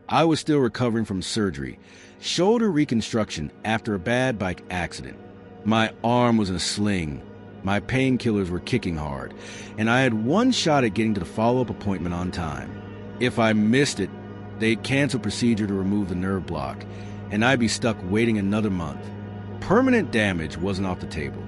I was still recovering from surgery, shoulder reconstruction after a bad bike accident. My arm was in a sling, my painkillers were kicking hard, and I had one shot at getting to the follow-up appointment on time. If I missed it, they'd cancel procedure to remove the nerve block, and I'd be stuck waiting another month. Permanent damage wasn't off the table.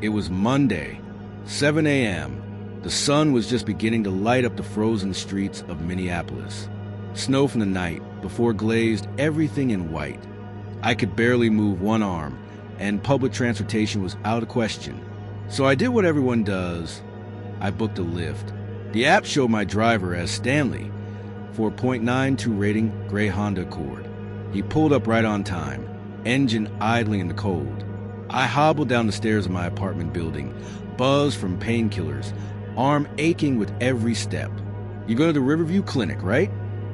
It was Monday, 7 a.m. The sun was just beginning to light up the frozen streets of Minneapolis. Snow from the night before glazed everything in white. I could barely move one arm, and public transportation was out of question. So I did what everyone does. I booked a Lyft. The app showed my driver as Stanley, 4.92 rating, gray Honda Accord. He pulled up right on time, engine idling in the cold. I hobbled down the stairs of my apartment building, buzzed from painkillers, arm aching with every step. "You go to the Riverview Clinic, right?"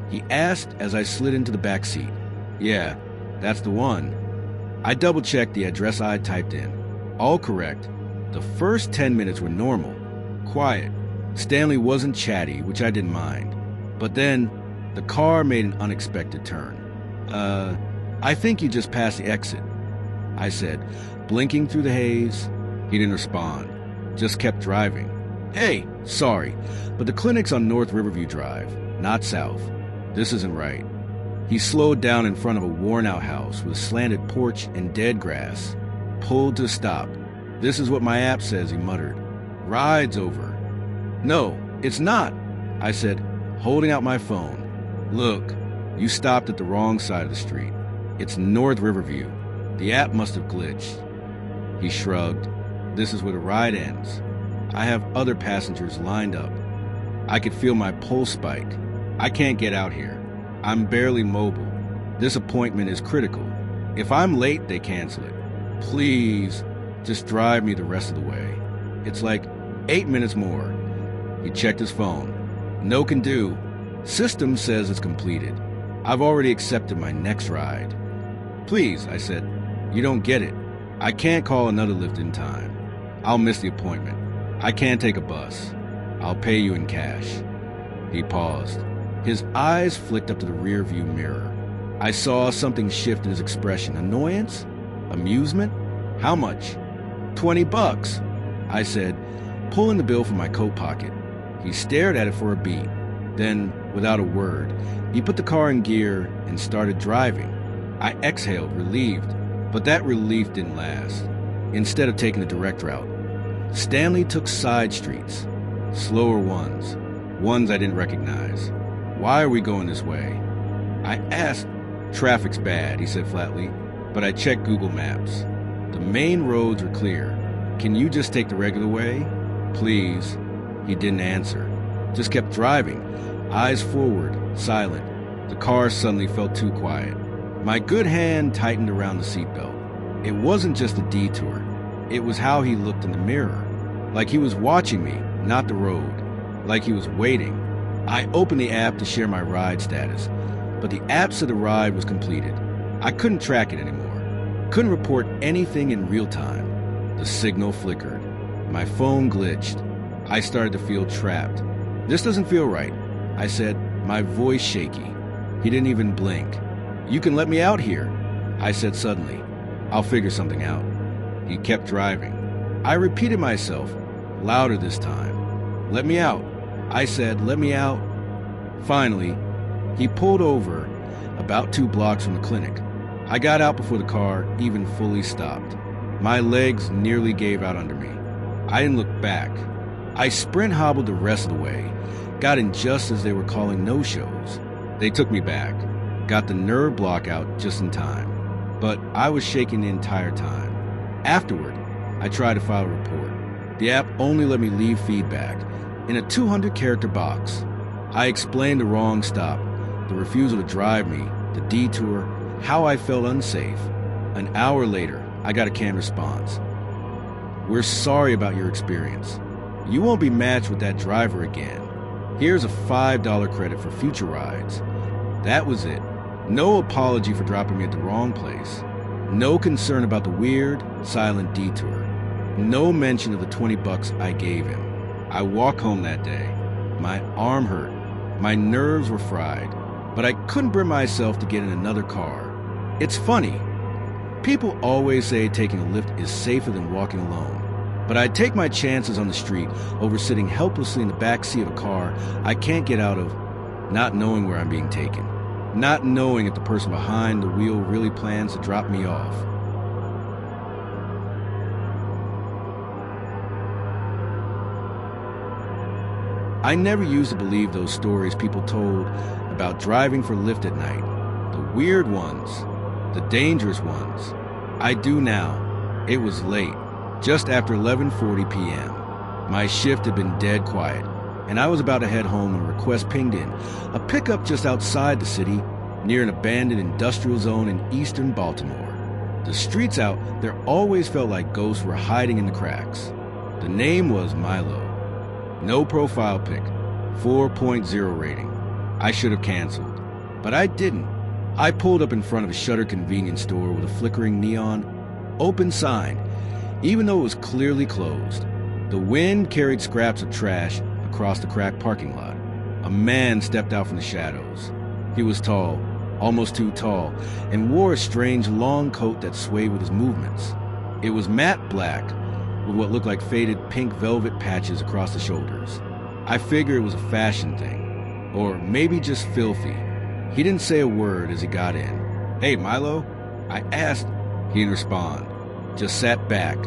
he asked as I slid into the back seat. "Yeah, that's the one." I double-checked the address I'd typed in. All correct. The first 10 minutes were normal, quiet. Stanley wasn't chatty, which I didn't mind. But then, the car made an unexpected turn. I think you just passed the exit," I said, blinking through the haze. He didn't respond, just kept driving. "Hey, sorry, but the clinic's on North Riverview Drive, not south. This isn't right." He slowed down in front of a worn-out house with a slanted porch and dead grass. Pulled to a stop. "This is what my app says," he muttered. "Ride's over." "No, it's not," I said, holding out my phone. "Look, you stopped at the wrong side of the street. It's North Riverview. The app must have glitched." He shrugged. "This is where the ride ends. I have other passengers lined up." I could feel my pulse spike. "I can't get out here. I'm barely mobile. This appointment is critical. If I'm late, they cancel it. Please, just drive me the rest of the way. It's like 8 minutes more." He checked his phone. "No can do. System says it's completed. I've already accepted my next ride." "Please," I said. "You don't get it. I can't call another Lyft in time. I'll miss the appointment. I can't take a bus. I'll pay you in cash." He paused. His eyes flicked up to the rearview mirror. I saw something shift in his expression. Annoyance? Amusement? "How much?" $20, I said, pulling the bill from my coat pocket. He stared at it for a beat. Then, without a word, he put the car in gear and started driving. I exhaled, relieved, but that relief didn't last. Instead of taking the direct route, Stanley took side streets, slower ones I didn't recognize. "Why are we going this way?" I asked. "Traffic's bad," he said flatly, "but I checked Google Maps. The main roads are clear. Can you just take the regular way? Please." He didn't answer, just kept driving, eyes forward, silent. The car suddenly felt too quiet. My good hand tightened around the seatbelt. It wasn't just a detour. It was how he looked in the mirror. Like he was watching me, not the road. Like he was waiting. I opened the app to share my ride status, but the app said the ride was completed. I couldn't track it anymore. Couldn't report anything in real time. The signal flickered. My phone glitched. I started to feel trapped. "This doesn't feel right," I said, my voice shaky. He didn't even blink. "You can let me out here," I said suddenly. "I'll figure something out." He kept driving. I repeated myself, louder this time. "Let me out." I said, "Let me out." Finally, he pulled over about 2 blocks from the clinic. I got out before the car even fully stopped. My legs nearly gave out under me. I didn't look back. I sprint hobbled the rest of the way, got in just as they were calling no-shows. They took me back, got the nerve block out just in time. But I was shaking the entire time. Afterward, I tried to file a report. The app only let me leave feedback in a 200-character box. I explained the wrong stop, the refusal to drive me, the detour, how I felt unsafe. An hour later, I got a canned response. "We're sorry about your experience. You won't be matched with that driver again. Here's a $5 credit for future rides." That was it. No apology for dropping me at the wrong place. No concern about the weird, silent detour. No mention of the $20 I gave him. I walked home that day. My arm hurt. My nerves were fried. but I couldn't bring myself to get in another car. It's funny. People always say taking a Lyft is safer than walking alone. But I'd take my chances on the street over sitting helplessly in the back seat of a car I can't get out of, not knowing where I'm being taken, not knowing if the person behind the wheel really plans to drop me off. I never used to believe those stories people told about driving for Lyft at night, the weird ones, the dangerous ones. I do now. It was late. Just after 11:40 p.m. My shift had been dead quiet, and I was about to head home when a request pinged in. A pickup just outside the city, near an abandoned industrial zone in eastern Baltimore. The streets out there always felt like ghosts were hiding in the cracks. The name was Milo. No profile pic, 4.0 rating. I should have canceled, but I didn't. I pulled up in front of a shuttered convenience store with a flickering neon, open sign, even though it was clearly closed. The wind carried scraps of trash across the cracked parking lot. A man stepped out from the shadows. He was tall, almost too tall, and wore a strange long coat that swayed with his movements. It was matte black, with what looked like faded pink velvet patches across the shoulders. I figured it was a fashion thing, or maybe just filthy. He didn't say a word as he got in. "Hey, Milo?" I asked. He didn't respond, just sat back,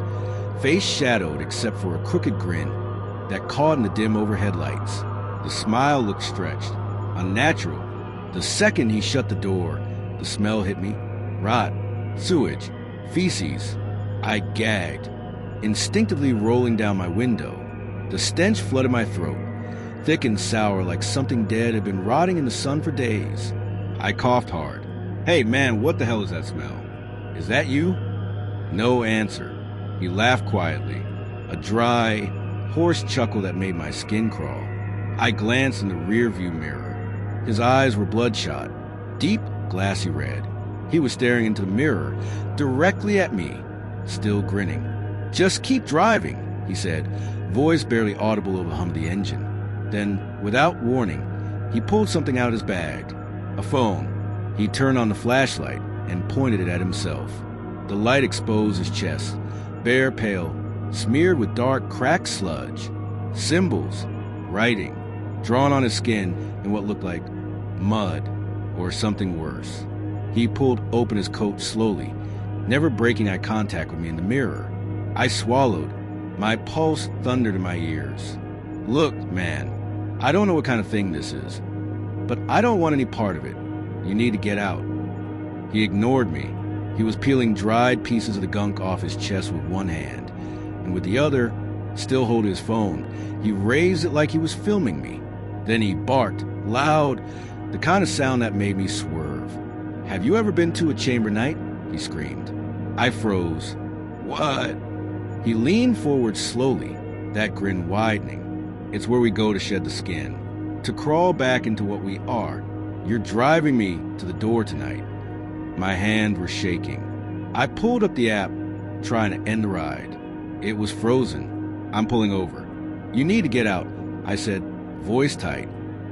face shadowed except for a crooked grin that caught in the dim overhead lights. The smile looked stretched, unnatural. The second he shut the door, the smell hit me. Rot, sewage, feces. I gagged, instinctively rolling down my window. The stench flooded my throat, thick and sour like something dead had been rotting in the sun for days. I coughed hard. "Hey man, what the hell is that smell? Is that you?" No answer. He laughed quietly, a dry, hoarse chuckle that made my skin crawl. I glanced in the rearview mirror. His eyes were bloodshot, deep, glassy red. He was staring into the mirror, directly at me, still grinning. "Just keep driving," he said, voice barely audible over the hum of the engine. Then, without warning, he pulled something out of his bag. A phone. He turned on the flashlight and pointed it at himself. The light exposed his chest, bare pale, smeared with dark, cracked sludge. Symbols, writing, drawn on his skin in what looked like mud or something worse. He pulled open his coat slowly, never breaking eye contact with me in the mirror. I swallowed. My pulse thundered in my ears. "Look, man, I don't know what kind of thing this is, but I don't want any part of it. You need to get out." He ignored me. He was peeling dried pieces of the gunk off his chest with one hand, and with the other, still holding his phone, he raised it like he was filming me. Then he barked, loud, the kind of sound that made me swerve. "Have you ever been to a chamber night?" he screamed. I froze. "What?" He leaned forward slowly, that grin widening. "It's where we go to shed the skin, to crawl back into what we are. You're driving me to the door tonight." My hands were shaking. I pulled up the app, trying to end the ride. It was frozen. "I'm pulling over." "You need to get out," I said, voice tight.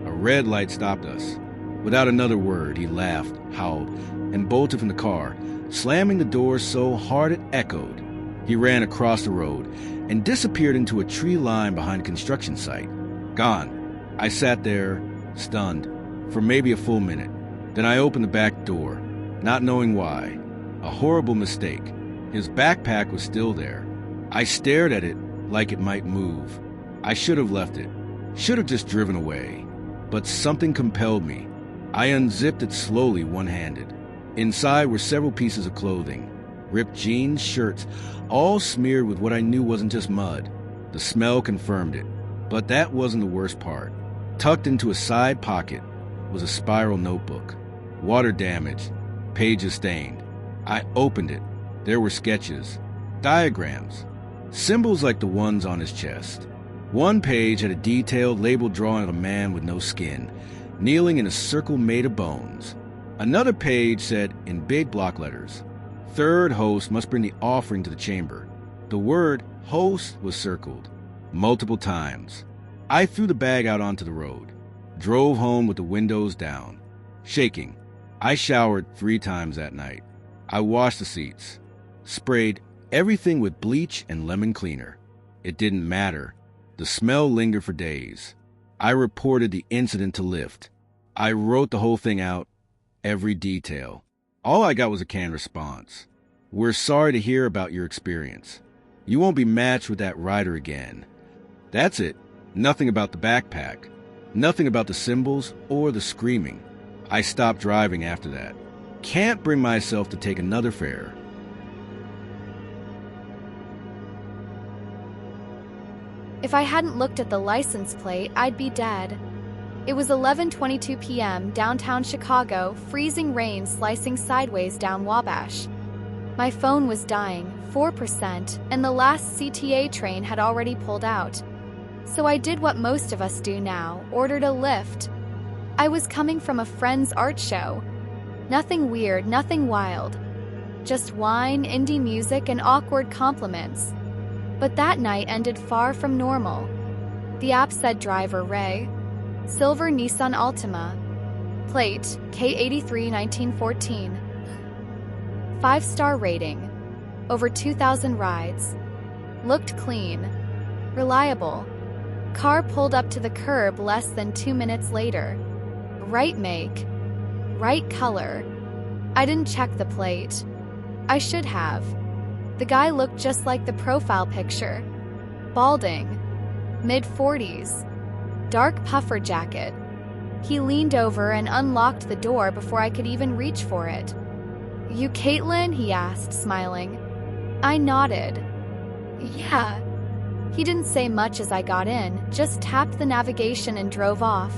A red light stopped us. Without another word, he laughed, howled, and bolted from the car, slamming the door so hard it echoed. He ran across the road and disappeared into a tree line behind a construction site. Gone. I sat there, stunned, for maybe a full minute. Then I opened the back door, not knowing why. A horrible mistake. His backpack was still there. I stared at it like it might move. I should have left it. Should have just driven away. But something compelled me. I unzipped it slowly, one-handed. Inside were several pieces of clothing. Ripped jeans, shirts, all smeared with what I knew wasn't just mud. The smell confirmed it. But that wasn't the worst part. Tucked into a side pocket was a spiral notebook. Water damaged, pages stained. I opened it. There were sketches, diagrams, symbols like the ones on his chest. One page had a detailed labeled drawing of a man with no skin, kneeling in a circle made of bones. Another page said in big block letters, "Third host must bring the offering to the chamber." The word host was circled multiple times. I threw the bag out onto the road, drove home with the windows down. Shaking. I showered 3 times that night. I washed the seats, sprayed everything with bleach and lemon cleaner. It didn't matter. The smell lingered for days. I reported the incident to Lyft. I wrote the whole thing out, every detail. All I got was a canned response. We're sorry to hear about your experience. You won't be matched with that rider again. That's it. Nothing about the backpack. Nothing about the symbols or the screaming. I stopped driving after that. Can't bring myself to take another fare. If I hadn't looked at the license plate, I'd be dead. It was 11:22 p.m., downtown Chicago, freezing rain slicing sideways down Wabash. My phone was dying, 4%, and the last CTA train had already pulled out. So I did what most of us do now, ordered a Lyft. I was coming from a friend's art show. Nothing weird, nothing wild. Just wine, indie music, and awkward compliments. But that night ended far from normal. The app said driver Ray. Silver Nissan Altima. Plate, K83 1914. 5-star rating. Over 2,000 rides. Looked clean. Reliable. Car pulled up to the curb less than 2 minutes later. Right make. Right color. I didn't check the plate. I should have. The guy looked just like the profile picture. Balding. Mid-40s. Dark puffer jacket. He leaned over and unlocked the door before I could even reach for it. "You Caitlin?" he asked, smiling. I nodded. "Yeah." He didn't say much as I got in, just tapped the navigation and drove off.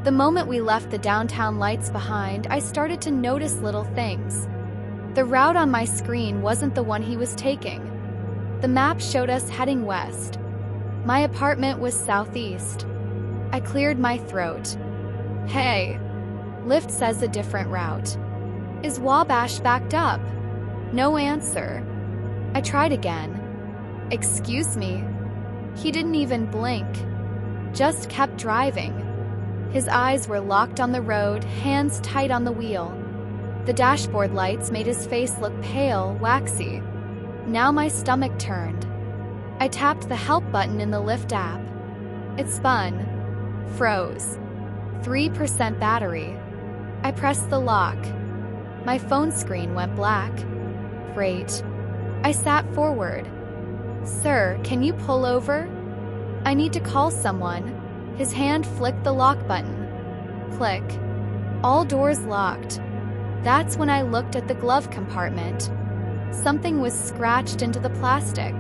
The moment we left the downtown lights behind, I started to notice little things. The route on my screen wasn't the one he was taking. The map showed us heading west. My apartment was southeast. I cleared my throat. "Hey." Lyft says a different route. "Is Wabash backed up?" No answer. I tried again. "Excuse me." He didn't even blink. Just kept driving. His eyes were locked on the road, hands tight on the wheel. The dashboard lights made his face look pale, waxy. Now my stomach turned. I tapped the help button in the Lyft app. It spun. Froze. 3% battery. I pressed the lock. My phone screen went black. Great. I sat forward. "Sir, can you pull over? I need to call someone." His hand flicked the lock button. Click. All doors locked. That's when I looked at the glove compartment. Something was scratched into the plastic.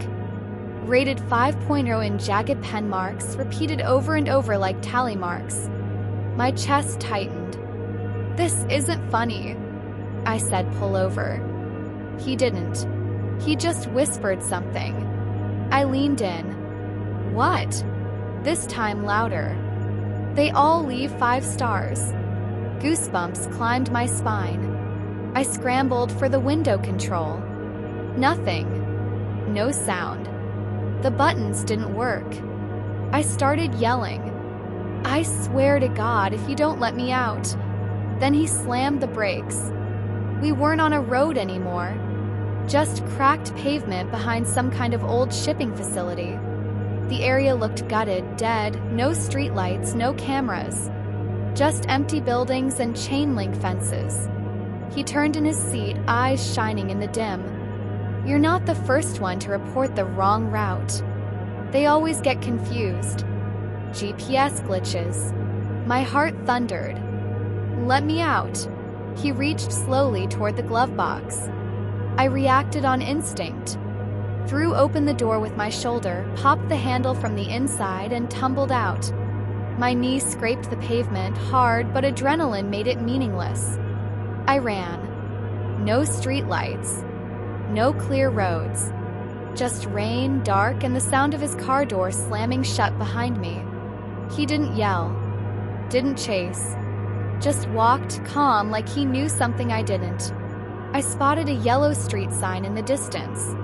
Rated 5.0 in jagged pen marks, repeated over and over like tally marks. My chest tightened. "This isn't funny." I said, "Pull over." He didn't. He just whispered something. I leaned in. "What?" This time louder. "They all leave 5 stars." Goosebumps climbed my spine. I scrambled for the window control. Nothing. No sound. The buttons didn't work. I started yelling. "I swear to God, if you don't let me out." Then he slammed the brakes. We weren't on a road anymore. Just cracked pavement behind some kind of old shipping facility. The area looked gutted, dead, no streetlights, no cameras. Just empty buildings and chain link fences. He turned in his seat, eyes shining in the dim. "You're not the first one to report the wrong route. They always get confused. GPS glitches." My heart thundered. "Let me out." He reached slowly toward the glove box. I reacted on instinct. Threw open the door with my shoulder, popped the handle from the inside, and tumbled out. My knee scraped the pavement hard, but adrenaline made it meaningless. I ran. No streetlights. No clear roads. Just rain, dark, and the sound of his car door slamming shut behind me. He didn't yell. Didn't chase. Just walked, calm, like he knew something I didn't. I spotted a yellow street sign in the distance.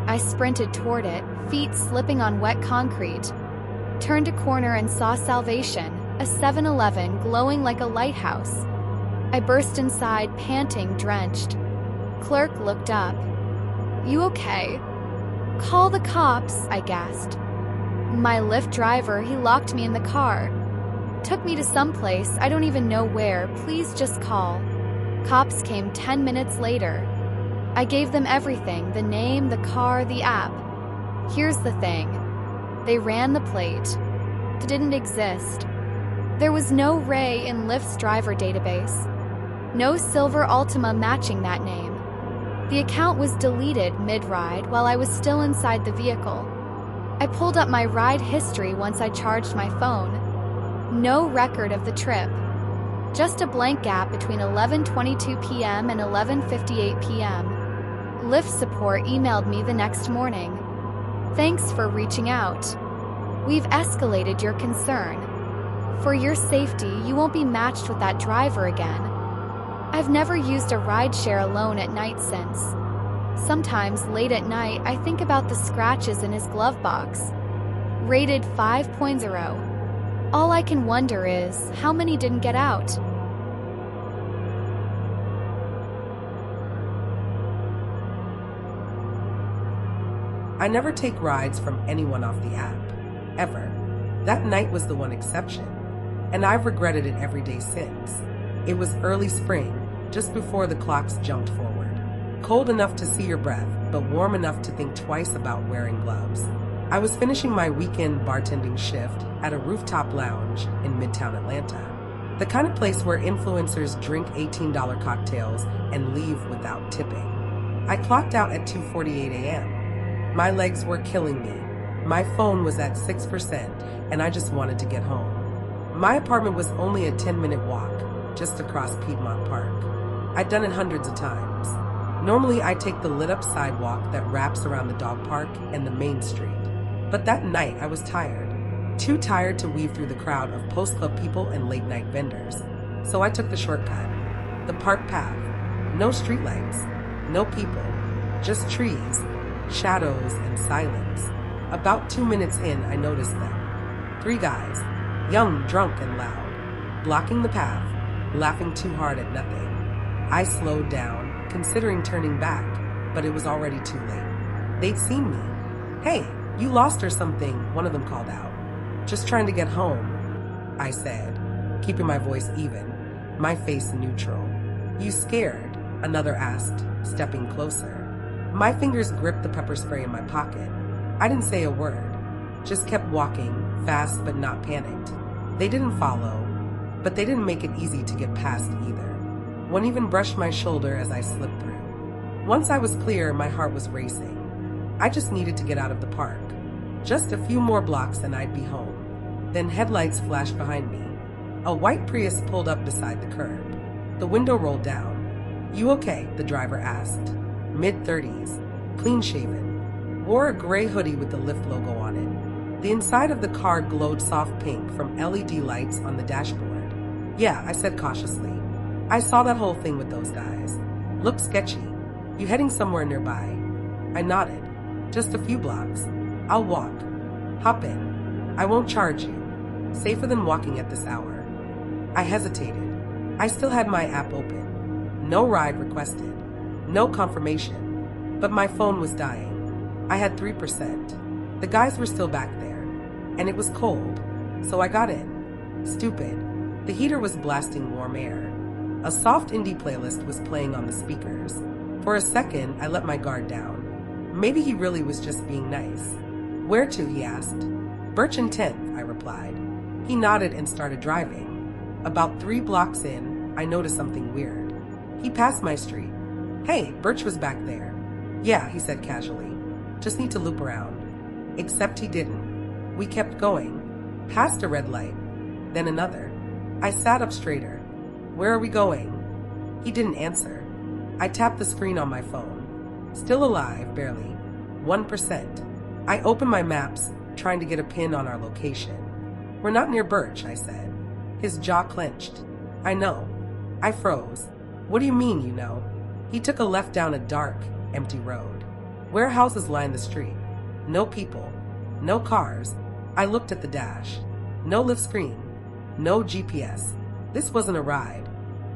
I sprinted toward it, feet slipping on wet concrete. Turned a corner and saw Salvation, a 7-Eleven glowing like a lighthouse. I burst inside, panting, drenched. Clerk looked up. "You okay?" "Call the cops," I gasped. My Lyft driver, he locked me in the car. "Took me to some place, I don't even know where, please just call." Cops came 10 minutes later. I gave them everything, the name, the car, the app. Here's the thing. They ran the plate. It didn't exist. There was no Ray in Lyft's driver database. No silver Altima matching that name. The account was deleted mid-ride while I was still inside the vehicle. I pulled up my ride history once I charged my phone. No record of the trip. Just a blank gap between 11:22 p.m. and 11:58 p.m. Lyft support emailed me the next morning. "Thanks for reaching out. We've escalated your concern. For your safety, you won't be matched with that driver again." I've never used a rideshare alone at night since. Sometimes, late at night, I think about the scratches in his glove box. Rated 5.0. All I can wonder is, how many didn't get out? I never take rides from anyone off the app. Ever. That night was the one exception. And I've regretted it every day since. It was early spring, just before the clocks jumped forward. Cold enough to see your breath, but warm enough to think twice about wearing gloves. I was finishing my weekend bartending shift at a rooftop lounge in Midtown Atlanta. The kind of place where influencers drink $18 cocktails and leave without tipping. I clocked out at 2:48 a.m. My legs were killing me. My phone was at 6%, and I just wanted to get home. My apartment was only a 10-minute walk, just across Piedmont Park. I'd done it hundreds of times. Normally, I take the lit-up sidewalk that wraps around the dog park and the main street. But that night, I was tired. Too tired to weave through the crowd of post-club people and late-night vendors. So I took the shortcut. The park path. No streetlights. No people. Just trees, shadows, and silence. About 2 minutes in, I noticed them. 3 guys, young, drunk, and loud, blocking the path, laughing too hard at nothing. I slowed down, considering turning back, but it was already too late. They'd seen me. "Hey, you lost or something," one of them called out. "Just trying to get home," I said, keeping my voice even, my face neutral. "You scared?" another asked, stepping closer. My fingers gripped the pepper spray in my pocket. I didn't say a word, just kept walking, fast but not panicked. They didn't follow, but they didn't make it easy to get past either. One even brushed my shoulder as I slipped through. Once I was clear, my heart was racing. I just needed to get out of the park. Just a few more blocks and I'd be home. Then headlights flashed behind me. A white Prius pulled up beside the curb. The window rolled down. "You okay?" the driver asked. Mid-30s, clean-shaven, wore a gray hoodie with the Lyft logo on it. The inside of the car glowed soft pink from LED lights on the dashboard. "Yeah," I said cautiously. "I saw that whole thing with those guys. Looked sketchy. You heading somewhere nearby?" I nodded. "Just a few blocks. I'll walk." "Hop in. I won't charge you. Safer than walking at this hour." I hesitated. I still had my app open. No ride requested. No confirmation. But my phone was dying. I had 3%. The guys were still back there. And it was cold. So I got in. Stupid. The heater was blasting warm air. A soft indie playlist was playing on the speakers. For a second, I let my guard down. Maybe he really was just being nice. "Where to?" he asked. "Birch and 10th, I replied. He nodded and started driving. About 3 blocks in, I noticed something weird. He passed my street. "Hey, Birch was back there." "Yeah," he said casually. "Just need to loop around." Except he didn't. We kept going, past a red light, then another. I sat up straighter. "Where are we going?" He didn't answer. I tapped the screen on my phone. Still alive, barely. 1%. I opened my maps, trying to get a pin on our location. "We're not near Birch," I said. His jaw clenched. "I know." I froze. "What do you mean, you know?" He took a left down a dark, empty road. Warehouses lined the street. No people. No cars. I looked at the dash. No lift screen. No GPS. This wasn't a ride.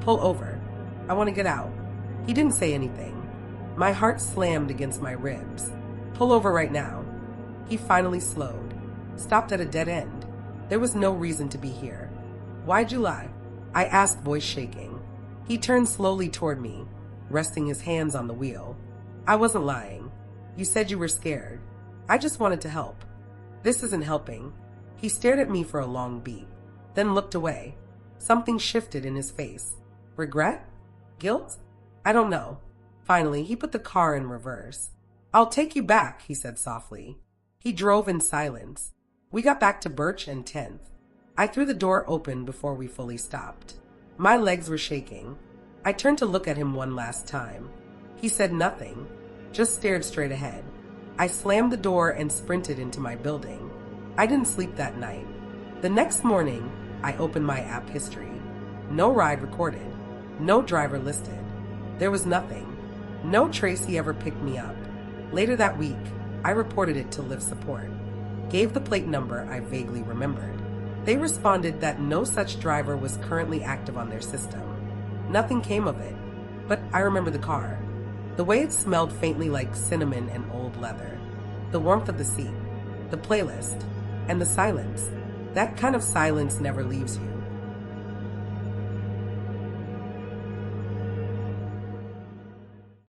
Pull over. I want to get out. He didn't say anything. My heart slammed against my ribs. Pull over right now. He finally slowed. Stopped at a dead end. There was no reason to be here. Why'd you lie? I asked, voice shaking. He turned slowly toward me, resting his hands on the wheel. I wasn't lying. You said you were scared. I just wanted to help. This isn't helping. He stared at me for a long beat, then looked away. Something shifted in his face. Regret? Guilt? I don't know. Finally, he put the car in reverse. I'll take you back, he said softly. He drove in silence. We got back to Birch and 10th. I threw the door open before we fully stopped. My legs were shaking. I turned to look at him one last time. He said nothing, just stared straight ahead. I slammed the door and sprinted into my building. I didn't sleep that night. The next morning, I opened my app history. No ride recorded. No driver listed. There was nothing. No trace he ever picked me up. Later that week, I reported it to Lyft support. Gave the plate number I vaguely remembered. They responded that no such driver was currently active on their system. Nothing came of it, but I remember the car. The way it smelled faintly like cinnamon and old leather. The warmth of the seat, the playlist, and the silence. That kind of silence never leaves you.